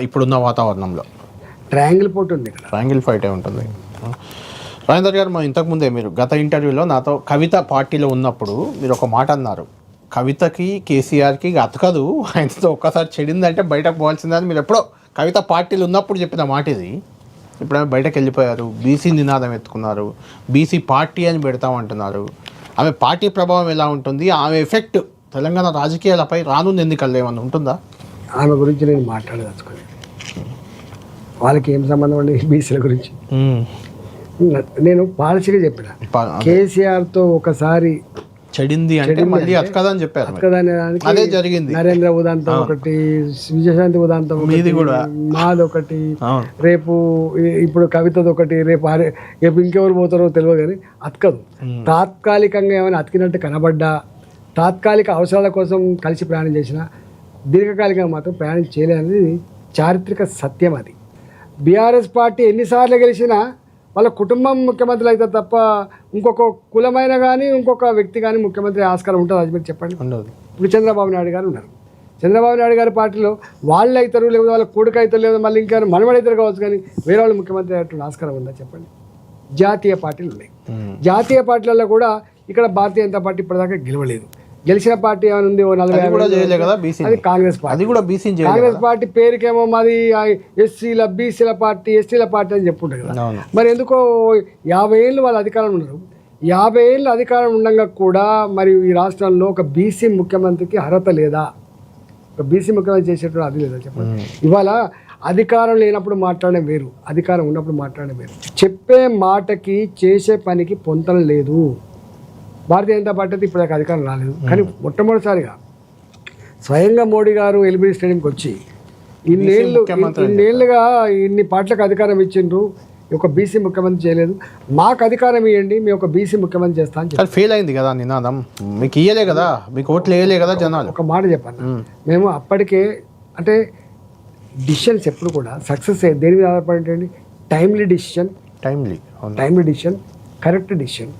ఇప్పుడున్న వాతావరణంలో? ట్రయాంగిల్ పోటీ ఉంది ఇక్కడ. ట్రయాంగిల్ ఫైటే ఉంటుంది. రాజేందర్ గారు, ఇంతకుముందే మీరు గత ఇంటర్వ్యూలో నాతో కవిత పార్టీలో ఉన్నప్పుడు మీరు ఒక మాట అన్నారు, కవితకి కేసీఆర్కి అతకదు, ఆయనతో ఒక్కసారి చెడిందంటే బయటకు పోవాల్సిందని మీరు ఎప్పుడో కవిత పార్టీలో ఉన్నప్పుడు చెప్పిన మాట ఇది. ఇప్పుడు ఆమె బయటకు వెళ్ళిపోయారు, బీసీ నినాదం ఎత్తుకున్నారు, బీసీ పార్టీ అని పెడతామంటున్నారు. ఆమె పార్టీ ప్రభావం ఎలా ఉంటుంది, ఆమె ఎఫెక్ట్ తెలంగాణ రాజకీయాలపై రానున్న ఎన్నికల్లో ఏమన్నా ఉంటుందా? ఆమె గురించి నేను మాట్లాడదలుచుకోలేదు. వాళ్ళకి ఏం సంబంధం అండి బీసీల గురించి? నేను పాలసీగా చెప్పిన, కేసీఆర్తో ఒకసారి చెడింది అంటే మళ్ళీ అతకదని చెప్పారు. అదే జరిగింది. నరేంద్ర ఉదాంతం ఒకటి, విజయశాంతి ఉదాంతం మీది కూడా, మాది ఒకటి, రేపు ఇప్పుడు కవితది ఒకటి, రేపు ఇంకెవరు పోతారో తెలియదు కానీ అతకదు. తాత్కాలికంగా ఏమైనా అతికినట్టు కనబడ్డా, తాత్కాలిక అవసరాల కోసం కలిసి ప్రయాణం చేసిన, దీర్ఘకాలికంగా మాత్రం ప్రయాణం చేయలేదనేది చారిత్రక సత్యం. అది బీఆర్ఎస్ పార్టీ ఎన్నిసార్లు గెలిచినా వాళ్ళ కుటుంబం ముఖ్యమంత్రులు అయితే తప్ప ఇంకొక కులమైన కానీ ఇంకొక వ్యక్తి కానీ ముఖ్యమంత్రి ఆస్కారం ఉంటుంది. అది మీరు చెప్పండి. ఇప్పుడు చంద్రబాబు నాయుడు గారు ఉన్నారు. చంద్రబాబు నాయుడు గారి పార్టీలో వాళ్ళు అవుతారు, లేకపోతే వాళ్ళ కొడుకు అవుతారు, లేదా మళ్ళీ ఇంకా మనవడైతారు కావచ్చు, కానీ వేరే వాళ్ళు ముఖ్యమంత్రి అయ్యేటువంటి ఆస్కారం ఉందా చెప్పండి? జాతీయ పార్టీలు ఉన్నాయి. జాతీయ పార్టీలలో కూడా ఇక్కడ భారతీయ జనతా పార్టీ ఇప్పటిదాకా గెలవలేదు. గెలిచిన పార్టీ ఏమైనా ఉంది, 40 అది కాంగ్రెస్ పార్టీ. కాంగ్రెస్ పార్టీ పేరుకేమో మాది ఎస్సీల బీసీల పార్టీ, ఎస్టీల పార్టీ అని చెప్పుంటారు కదా. మరి ఎందుకో 50 ఏళ్ళు వాళ్ళ అధికారం ఉన్నారు. 50 ఏళ్ళు అధికారం ఉండగా కూడా మరి ఈ రాష్ట్రంలో ఒక బీసీ ముఖ్యమంత్రికి అర్హత లేదా? ఒక బీసీ ముఖ్యమంత్రి చేసేటువంటి అది లేదా చెప్పండి? ఇవాళ అధికారం లేనప్పుడు మాట్లాడడం వేరు, అధికారం ఉన్నప్పుడు మాట్లాడడం వేరు. చెప్పే మాటకి చేసే పనికి పొంతన లేదు. భారతీయ జనతా పార్టీ అయితే ఇప్పటిదాకా అధికారం రాలేదు, కానీ మొట్టమొదటిసారిగా స్వయంగా మోడీ గారు ఎల్బీ స్టేడియంకి వచ్చి ఇన్నేళ్ళుగా ఇన్ని పార్టీలకు అధికారం ఇచ్చిండ్రు, ఒక బీసీ ముఖ్యమంత్రి చేయలేదు, మాకు అధికారం ఇవ్వండి, మేము ఒక బీసీ ముఖ్యమంత్రి చేస్తా అని చెప్పి ఫెయిల్ అయింది కదా నినాదం. మీకు ఇయ్యలే కదా, మీకు ఓట్లు వేయలే కదా జనాలు. ఒక మాట చెప్పాను, మేము అప్పటికే అంటే డిసిషన్స్ ఎప్పుడు కూడా సక్సెస్ దేని మీద ఆధారపడి, టైమ్లీ డిసిషన్, కరెక్ట్ డిసిషన్,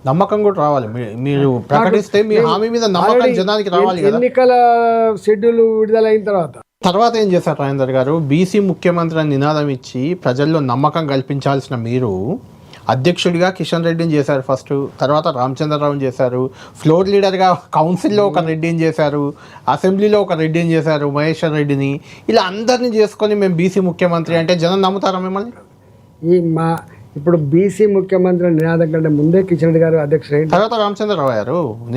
నమ్మకం కూడా రావాలి. మీరు ప్రకటిస్తే మీ హామీ మీద నమ్మకం జనానికి రావాలి కదా. ఎన్నికల షెడ్యూల్ విడుదలైన తర్వాత ఏం చేశారు రాజేందర్ గారు? బీసీ ముఖ్యమంత్రి అని నినాదం ఇచ్చి ప్రజల్లో నమ్మకం కల్పించాల్సిన మీరు అధ్యక్షుడిగా కిషన్ రెడ్డిని చేశారు ఫస్ట్, తర్వాత రామచంద్రరావుని చేశారు, ఫ్లోర్ లీడర్గా కౌన్సిల్లో ఒక రెడ్డిని చేశారు, అసెంబ్లీలో ఒక రెడ్డిని చేశారు, మహేశ్వర్ రెడ్డిని, ఇలా అందరినీ చేసుకొని మేము బీసీ ముఖ్యమంత్రి అంటే జనం నమ్ముతారా మిమ్మల్ని? ఇప్పుడు బీసీ ముఖ్యమంత్రి నినాదం కంటే ముందే కిషన్ రెడ్డి గారు అధ్యక్షుడు, తర్వాత రామచంద్రరావు గారు